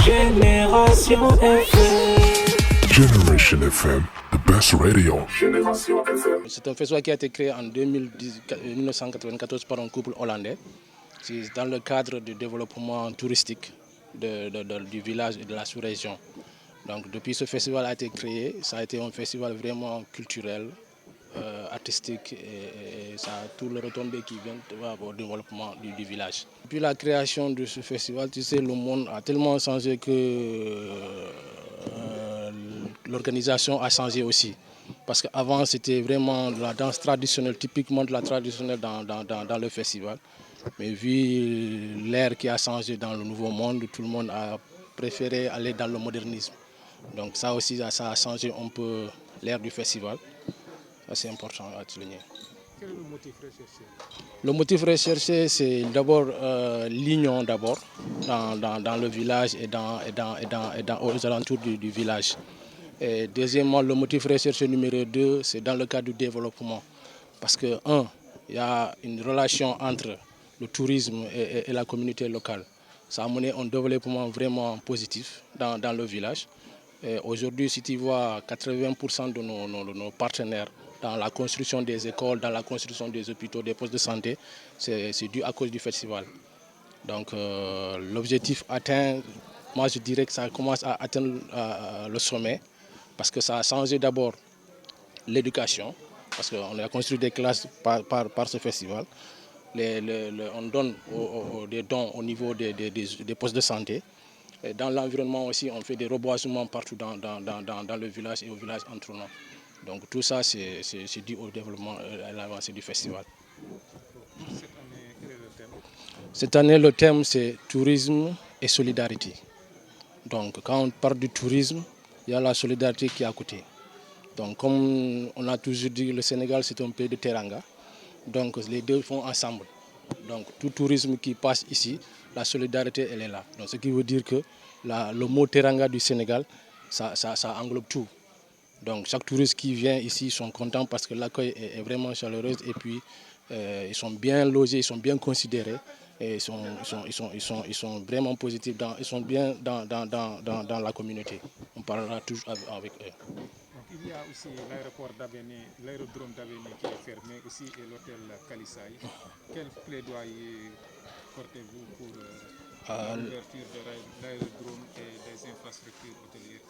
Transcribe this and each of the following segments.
Génération FM. Generation FM, the best radio. C'est un festival qui a été créé en 1994 par un couple hollandais. C'est dans le cadre du développement touristique du village et de la sous-région. Donc depuis ce festival a été créé, ça a été un festival vraiment culturel, artistique et ça a tout le retombé qui vient au développement du village. Depuis la création de ce festival, tu sais, le monde a tellement changé que l'organisation a changé aussi. Parce qu'avant, c'était vraiment la danse traditionnelle, typiquement de la traditionnelle dans le festival. Mais vu l'ère qui a changé dans le nouveau monde, tout le monde a préféré aller dans le modernisme. Donc ça aussi, ça a changé un peu l'ère du festival. Ça, c'est important à souligner. Quel est le motif recherché? Le motif recherché, c'est d'abord l'union d'abord dans le village et aux alentours du village. Et deuxièmement, le motif recherché numéro 2, c'est dans le cadre du développement. Parce que, il y a une relation entre le tourisme et la communauté locale. Ça a mené un développement vraiment positif dans le village. Aujourd'hui, si tu vois 80% de nos partenaires dans la construction des écoles, dans la construction des hôpitaux, des postes de santé, c'est dû à cause du festival. Donc l'objectif atteint, moi je dirais que ça commence à atteindre le sommet, parce que ça a changé d'abord l'éducation, parce qu'on a construit des classes par ce festival. On donne des dons au niveau des postes de santé. Et dans l'environnement aussi, on fait des reboisements partout dans le village et au village environnant. Donc tout ça, c'est dû au développement et à l'avancée du festival. Cette année, quel est le thème? Cette année, le thème, c'est tourisme et solidarité. Donc quand on parle du tourisme, il y a la solidarité qui est à côté. Donc comme on a toujours dit, le Sénégal, c'est un pays de teranga. Donc les deux vont ensemble. Donc tout tourisme qui passe ici, la solidarité, elle est là. Donc ce qui veut dire que le mot teranga du Sénégal, ça englobe tout. Donc chaque touriste qui vient ici, ils sont contents parce que l'accueil est vraiment chaleureux et puis ils sont bien logés, ils sont bien considérés et ils sont vraiment positifs, ils sont bien dans la communauté. On parlera toujours avec eux. Donc, il y a aussi l'aérodrome d'Abéné qui est fermé aussi et l'hôtel Kalissaï. Quel plaidoyer portez-vous pour l'ouverture de l'aérodrome et des infrastructures hôtelières?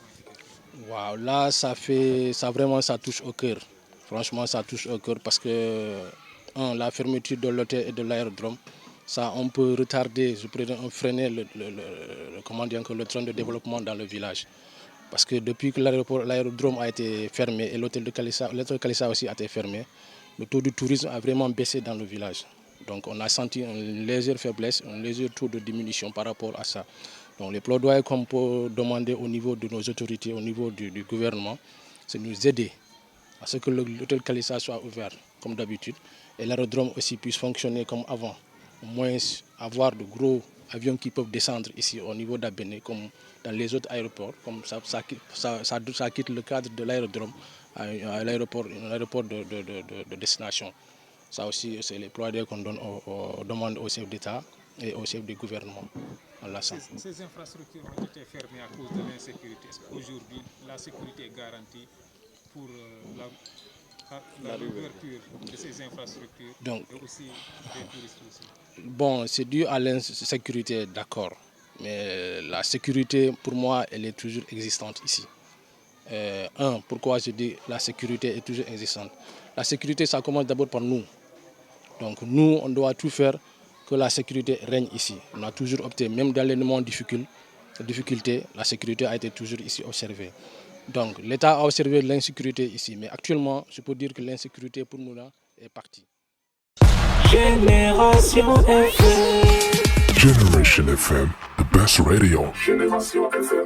Wow, là, ça touche au cœur. Franchement, ça touche au cœur parce que la fermeture de l'hôtel et de l'aérodrome, ça on peut retarder, freiner le train de développement dans le village. Parce que depuis que l'aérodrome a été fermé et l'hôtel Kalissa aussi a été fermé, le taux de tourisme a vraiment baissé dans le village. Donc on a senti une légère faiblesse, un léger taux de diminution par rapport à ça. Donc les plaidoyers qu'on peut demander au niveau de nos autorités, au niveau du gouvernement, c'est de nous aider à ce que l'hôtel Kalissa soit ouvert comme d'habitude et l'aérodrome aussi puisse fonctionner comme avant. Au moins avoir de gros avions qui peuvent descendre ici au niveau d'Abéné comme dans les autres aéroports, comme ça quitte le cadre de l'aérodrome à un aéroport de destination. Ça aussi, c'est les plaidoyers qu'on demande au chef d'État et au chef du gouvernement. Ces infrastructures ont été fermées à cause de l'insécurité. Aujourd'hui, la sécurité est garantie pour l'ouverture de ces infrastructures et aussi des touristes aussi. Bon, c'est dû à l'insécurité, d'accord. Mais la sécurité, pour moi, elle est toujours existante ici. Pourquoi je dis la sécurité est toujours existante? La sécurité, ça commence d'abord par nous. Donc nous, on doit tout faire que la sécurité règne ici. On a toujours opté, même dans les moments de difficulté, la sécurité a été toujours ici observée. Donc l'État a observé l'insécurité ici, mais actuellement, je peux dire que l'insécurité pour nous là est partie. Génération FM. Generation FM, the best radio. Generation FM.